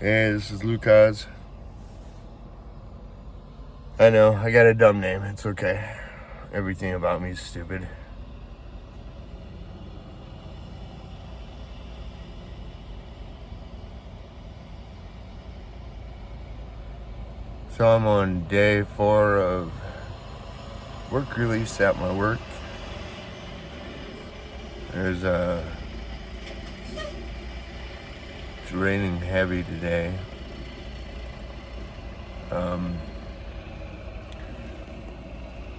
Hey, this is Lucas. I know, I got a dumb name. It's okay. Everything about me is stupid. So I'm on day 4 of work release at my work. There's it's raining heavy today.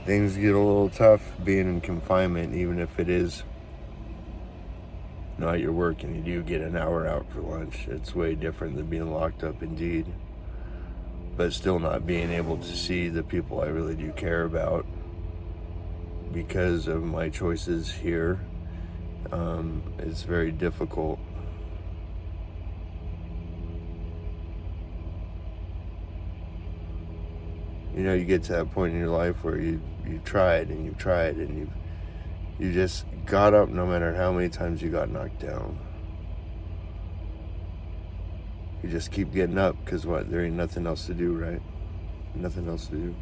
Things get a little tough being in confinement, even if it is not your work and you do get an hour out for lunch. It's way different than being locked up indeed. But still not being able to see the people I really do care about because of my choices here. It's very difficult. You know, you get to that point in your life where you've tried and you've tried and you just got up no matter how many times you got knocked down. You just keep getting up because what? There ain't nothing else to do, right? Nothing else to do.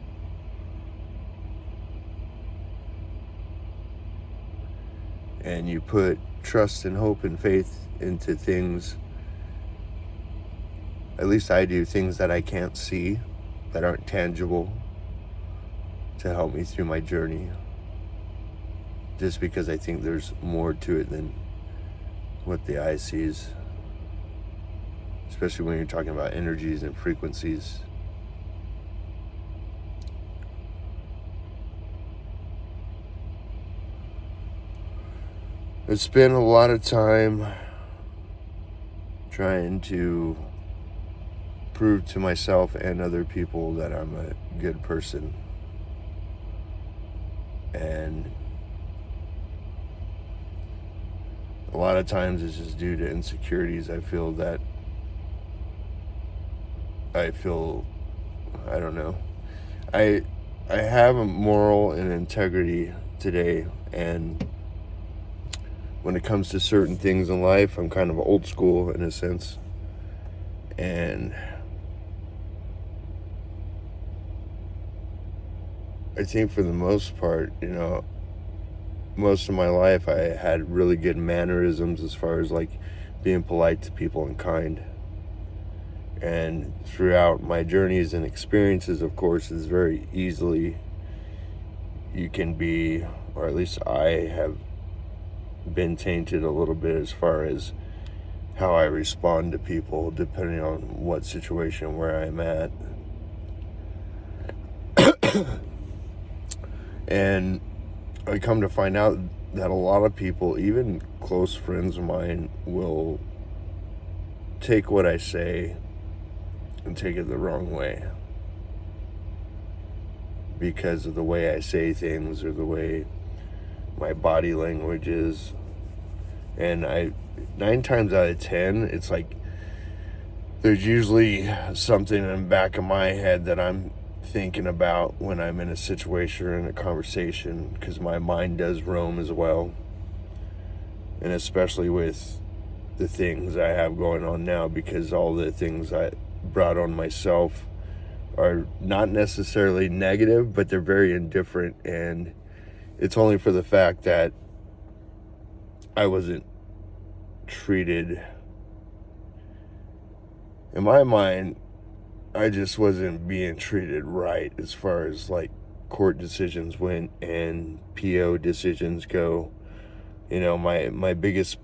And you put trust and hope and faith into things. At least I do, things that I can't see, that aren't tangible, to help me through my journey. Just because I think there's more to it than what the eye sees. Especially when you're talking about energies and frequencies. I spent a lot of time trying to prove to myself and other people that I'm a good person. And a lot of times it's just due to insecurities. I don't know. I have a moral and integrity today, and when it comes to certain things in life, I'm kind of old school in a sense. And I think for the most part, most of my life I had really good mannerisms as far as like being polite to people and kind. And throughout my journeys and experiences, of course, is very easily you can be, or at least I have been tainted a little bit as far as how I respond to people depending on what situation where I'm at. And I come to find out that a lot of people, even close friends of mine, will take what I say and take it the wrong way because of the way I say things or the way my body language is. And 9 times out of 10, it's like there's usually something in the back of my head that I'm thinking about when I'm in a situation or in a conversation, because my mind does roam as well. And especially with the things I have going on now, because all the things I brought on myself are not necessarily negative, but they're very indifferent. And it's only for the fact that I wasn't treated, in my mind, I just wasn't being treated right as far as like court decisions went and PO decisions go. My biggest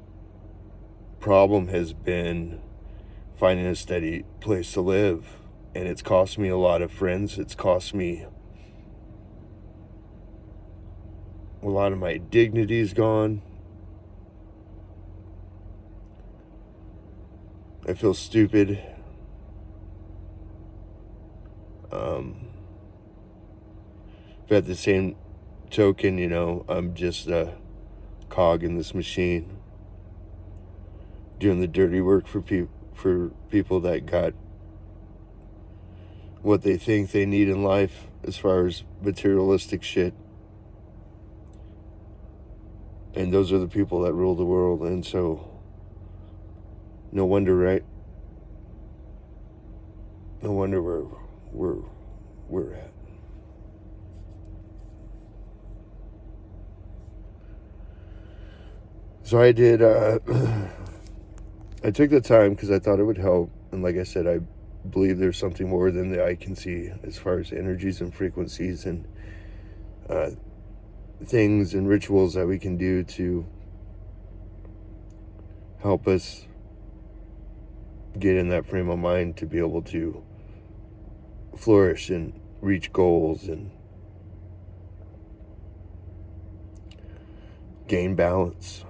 problem has been finding a steady place to live, and it's cost me a lot of friends. It's cost me a lot of my dignity's gone. I feel stupid. But at the same token, I'm just a cog in this machine, doing the dirty work for people that got what they think they need in life as far as materialistic shit. And those are the people that rule the world. And so, no wonder, right? No wonder we're at. So I did, I took the time because I thought it would help. And like I said, I believe there's something more than the eye can see as far as energies and frequencies and things and rituals that we can do to help us get in that frame of mind to be able to flourish and reach goals and gain balance.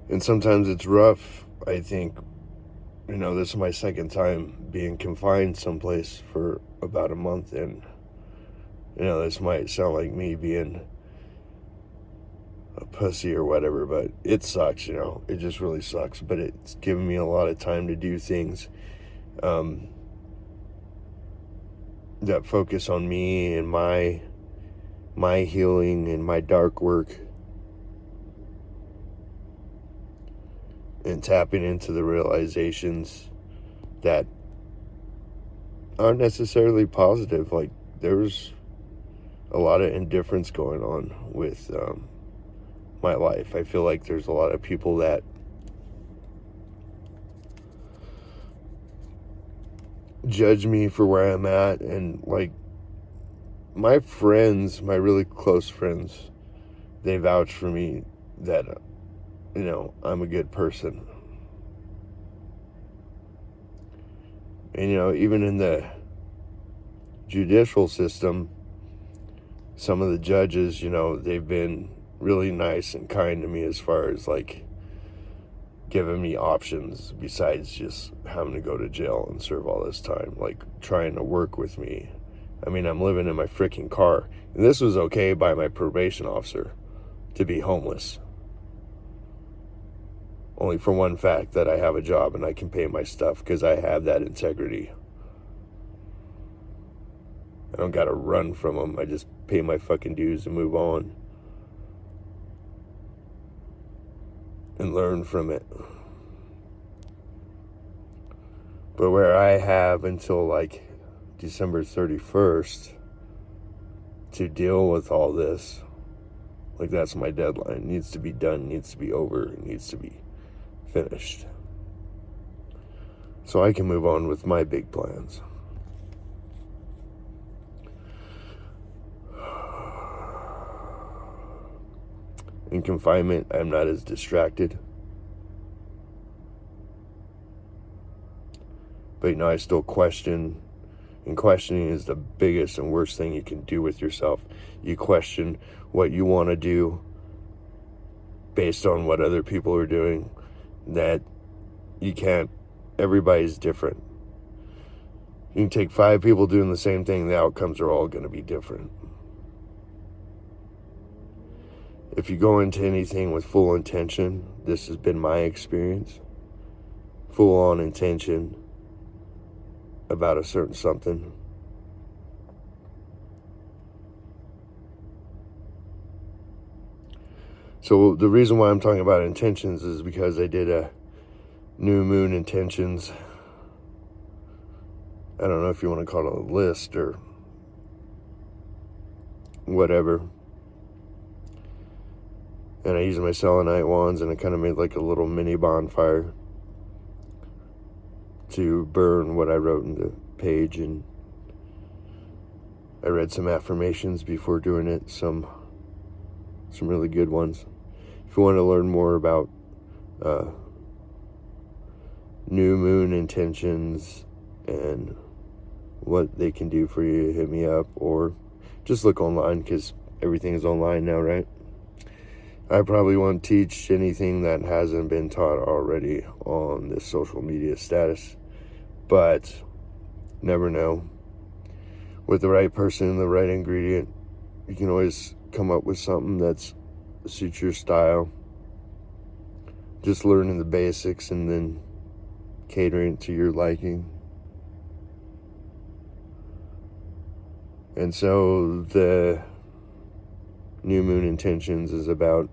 And sometimes it's rough. I think, this is my second time being confined someplace for about a month, and this might sound like me being a pussy or whatever, but it sucks. It just really sucks. But it's given me a lot of time to do things that focus on me and my healing and my dark work, and tapping into the realizations that aren't necessarily positive. Like, there's a lot of indifference going on with my life. I feel like there's a lot of people that judge me for where I'm at, and like my friends, my really close friends, they vouch for me that I'm a good person. And even in the judicial system, some of the judges, they've been really nice and kind to me as far as like giving me options besides just having to go to jail and serve all this time, like trying to work with me. I mean, I'm living in my freaking car, and this was okay by my probation officer to be homeless. Only for one fact, that I have a job and I can pay my stuff because I have that integrity. I don't gotta run from them. I just pay my fucking dues and move on. And learn from it. But where I have until like December 31st to deal with all this, like that's my deadline. It needs to be done, needs to be over, it needs to be finished. So I can move on with my big plans. In confinement, I'm not as distracted. But I still question, and questioning is the biggest and worst thing you can do with yourself. You question what you want to do based on what other people are doing. That you can't, everybody's different. You can take 5 people doing the same thing, the outcomes are all going to be different. If you go into anything with full intention, this has been my experience, full on intention about a certain something, so the reason why I'm talking about intentions is because I did a new moon intentions. I don't know if you want to call it a list or whatever. And I used my selenite wands, and I kind of made like a little mini bonfire to burn what I wrote in the page. And I read some affirmations before doing it, some really good ones. If you want to learn more about new moon intentions and what they can do for you, hit me up, or just look online, because everything is online now, right? I probably won't teach anything that hasn't been taught already on this social media status, but never know. With the right person and the right ingredient, you can always come up with something that suits your style. Just learning the basics and then catering to your liking. And so the new moon intentions is about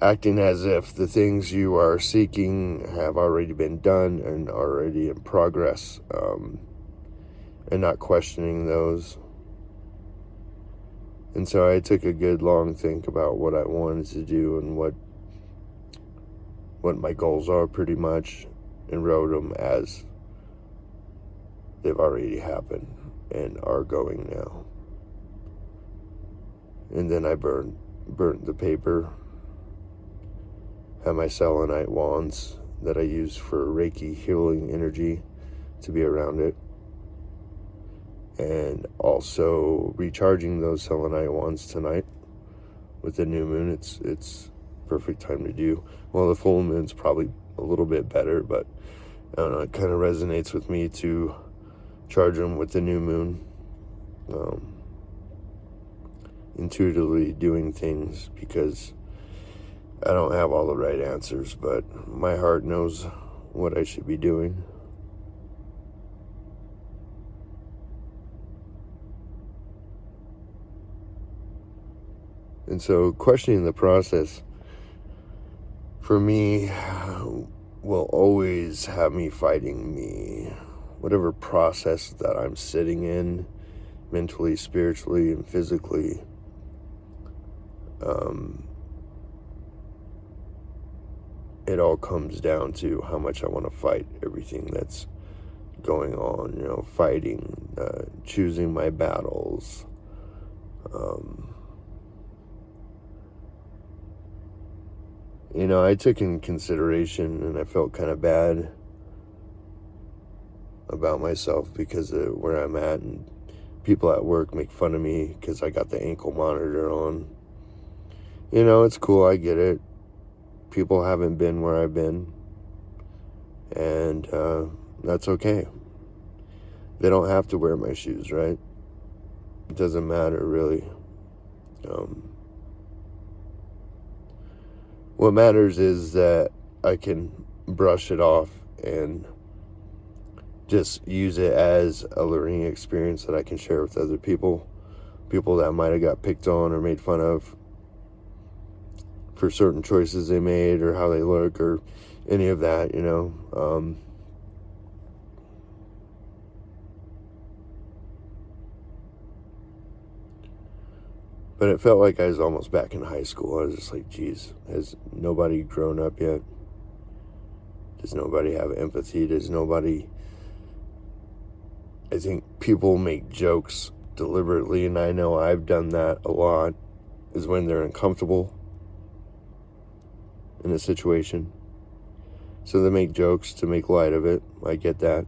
acting as if the things you are seeking have already been done and already in progress, and not questioning those. And so I took a good long think about what I wanted to do and what my goals are, pretty much, and wrote them as they've already happened and are going now. And then I burnt the paper, had my selenite wands that I use for Reiki healing energy to be around it, and also recharging those selenite wands tonight with the new moon. It's perfect time to do. Well, the full moon's probably a little bit better, but I don't know, it kind of resonates with me to charge them with the new moon. Intuitively doing things, because I don't have all the right answers, but my heart knows what I should be doing. And so questioning the process for me will always have me fighting me. Whatever process that I'm sitting in, mentally, spiritually, and physically, it all comes down to how much I want to fight everything that's going on, fighting, choosing my battles. I took in consideration, and I felt kind of bad about myself because of where I'm at, and people at work make fun of me because I got the ankle monitor on. It's cool, I get it. People haven't been where I've been, and that's okay. They don't have to wear my shoes, right? It doesn't matter, really. What matters is that I can brush it off and just use it as a learning experience that I can share with other people that might have got picked on or made fun of for certain choices they made or how they look or any of that, But it felt like I was almost back in high school. I was just like, geez, has nobody grown up yet? Does nobody have empathy? I think people make jokes deliberately, and I know I've done that a lot, is when they're uncomfortable in a situation. So they make jokes to make light of it. I get that.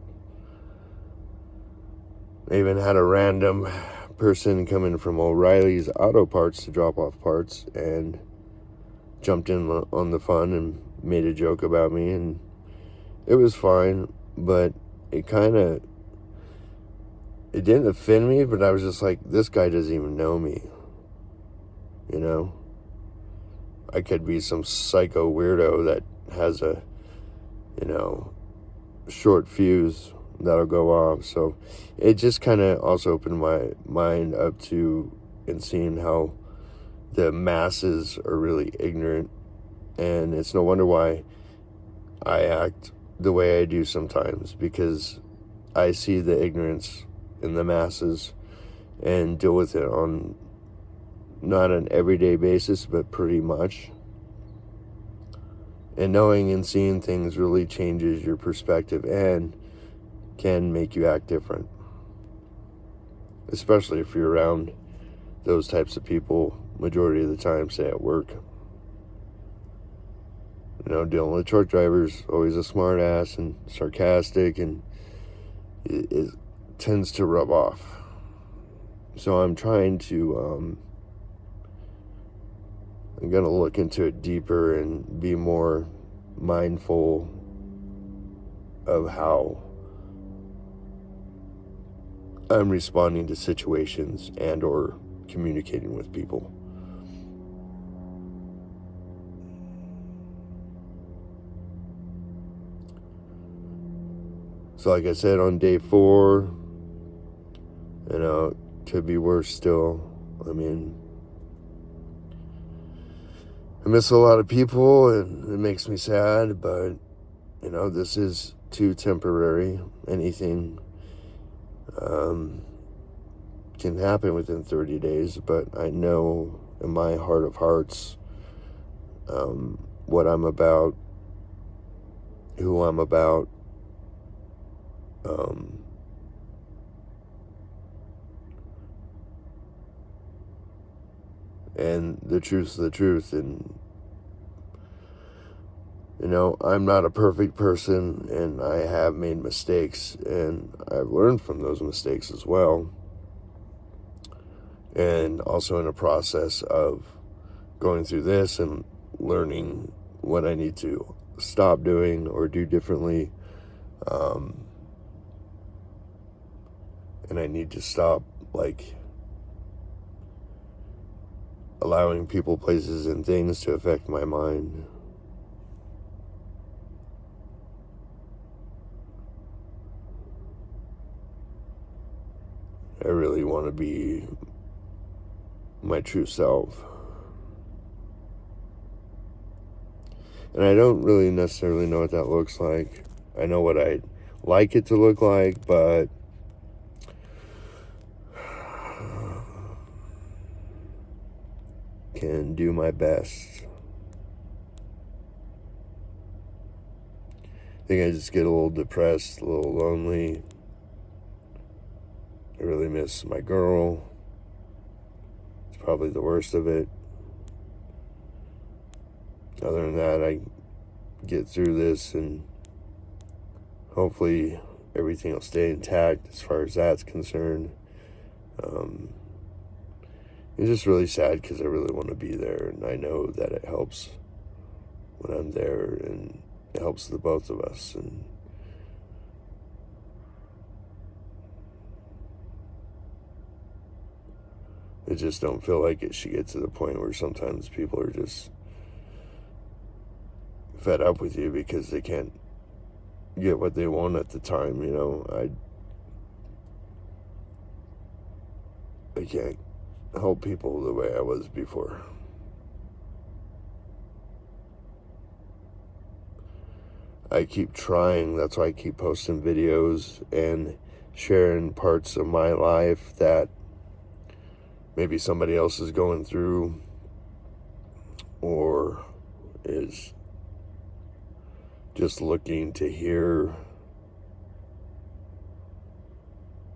I even had a random person come in from O'Reilly's Auto Parts to drop off parts and jumped in on the fun and made a joke about me, and it was fine, but it didn't offend me, but I was just like, this guy doesn't even know me, I could be some psycho weirdo that has a, short fuse that'll go off. So it just kind of also opened my mind up to and seeing how the masses are really ignorant, and it's no wonder why I act the way I do sometimes, because I see the ignorance in the masses and deal with it on not an everyday basis, but pretty much. And knowing and seeing things really changes your perspective and can make you act different, especially if you're around those types of people majority of the time, say at work. Dealing with truck drivers, always a smart ass and sarcastic, and it tends to rub off. So I'm trying to, I'm going to look into it deeper and be more mindful of how I'm responding to situations and or communicating with people. So like I said, on day 4, Could be worse still. I mean, I miss a lot of people, and it makes me sad, but, this is too temporary. Anything can happen within 30 days, but I know in my heart of hearts what I'm about, who I'm about. And the truth's the truth. And, I'm not a perfect person, and I have made mistakes, and I've learned from those mistakes as well. And also in a process of going through this and learning what I need to stop doing or do differently. And I need to stop, allowing people, places, and things to affect my mind. I really want to be my true self. And I don't really necessarily know what that looks like. I know what I'd like it to look like, but can do my best. I think I just get a little depressed, a little lonely. I really miss my girl. It's probably the worst of it. Other than that, I get through this, and hopefully everything will stay intact as far as that's concerned. It's just really sad because I really want to be there, and I know that it helps when I'm there, and it helps the both of us. And I just don't feel like it should get to the point where sometimes people are just fed up with you because they can't get what they want at the time. I can't help people the way I was before. I keep trying. That's why I keep posting videos and sharing parts of my life that maybe somebody else is going through or is just looking to hear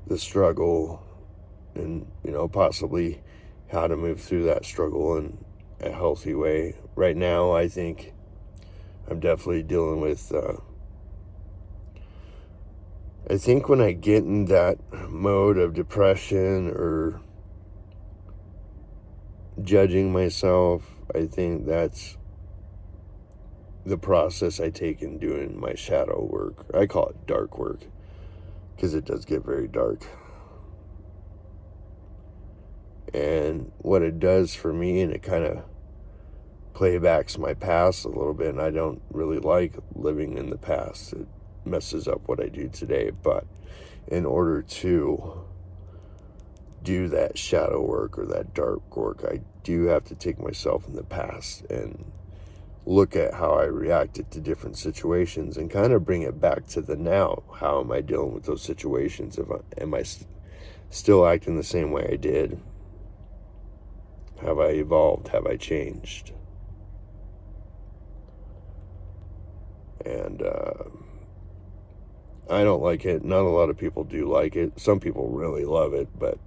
the struggle and, possibly how to move through that struggle in a healthy way. Right now, I think I'm definitely dealing with, I think when I get in that mode of depression or judging myself, I think that's the process I take in doing my shadow work. I call it dark work because it does get very dark. And what it does for me, and it kind of playbacks my past a little bit, and I don't really like living in the past. It messes up what I do today. But in order to do that shadow work or that dark work, I do have to take myself in the past and look at how I reacted to different situations and kind of bring it back to the now. How am I dealing with those situations? Am I still acting the same way I did? Have I evolved? Have I changed? And I don't like it. Not a lot of people do like it. Some people really love it, but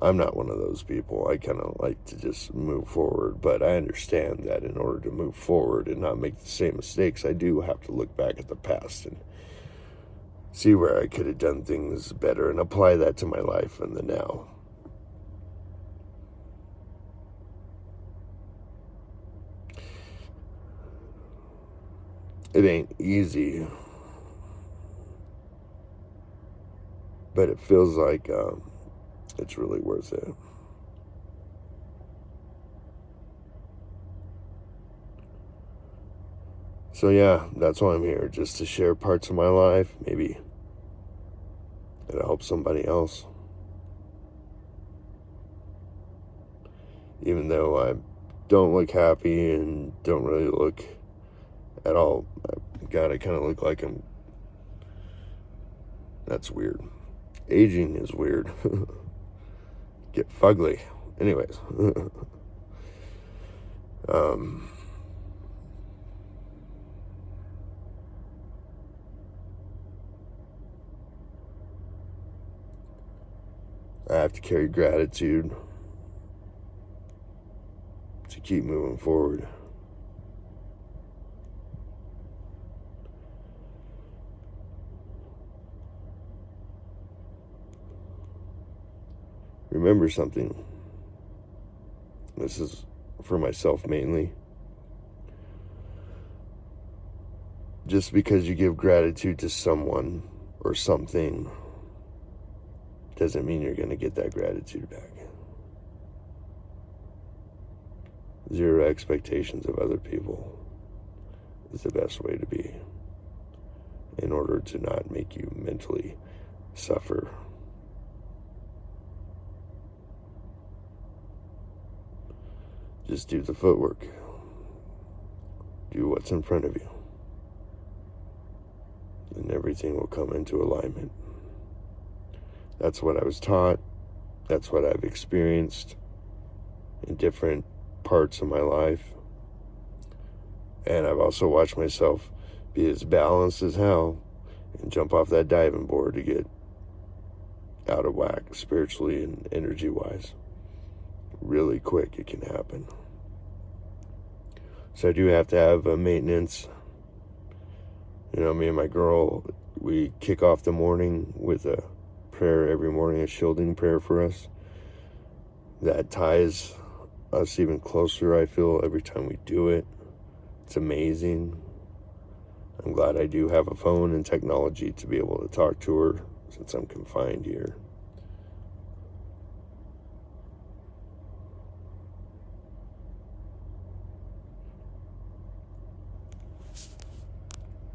I'm not one of those people. I kind of like to just move forward, but I understand that in order to move forward and not make the same mistakes, I do have to look back at the past and see where I could have done things better and apply that to my life and the now. It ain't easy, but it feels like it's really worth it. So yeah, that's why I'm here, just to share parts of my life. Maybe it'll help somebody else. Even though I don't look happy and don't really look at all. God, I kind of look like I'm. That's weird. Aging is weird. Get fugly. Anyways. um, I have to carry gratitude to keep moving forward. Remember something. This is for myself mainly. Just because you give gratitude to someone or something doesn't mean you're going to get that gratitude back. Zero expectations of other people is the best way to be in order to not make you mentally suffer. Just do the footwork. Do what's in front of you. And everything will come into alignment. That's what I was taught. That's what I've experienced in different parts of my life. And I've also watched myself be as balanced as hell and jump off that diving board to get out of whack spiritually and energy-wise. Really quick it can happen. So I do have to have a maintenance. You know, me and my girl, we kick off the morning with a prayer every morning, a shielding prayer for us. That ties us even closer, I feel, every time we do it. It's amazing. I'm glad I do have a phone and technology to be able to talk to her since I'm confined here.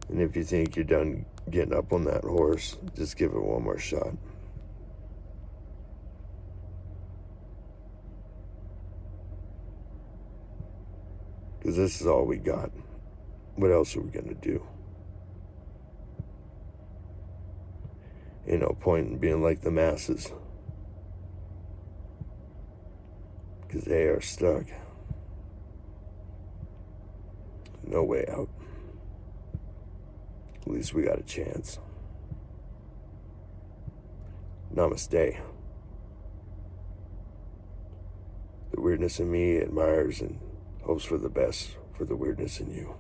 And if you think you're done getting up on that horse, just give it one more shot. Because this is all we got. What else are we going to do? Ain't no point in being like the masses. Because they are stuck. No way out. At least we got a chance. Namaste. The weirdness in me admires and hopes for the best for the weirdness in you.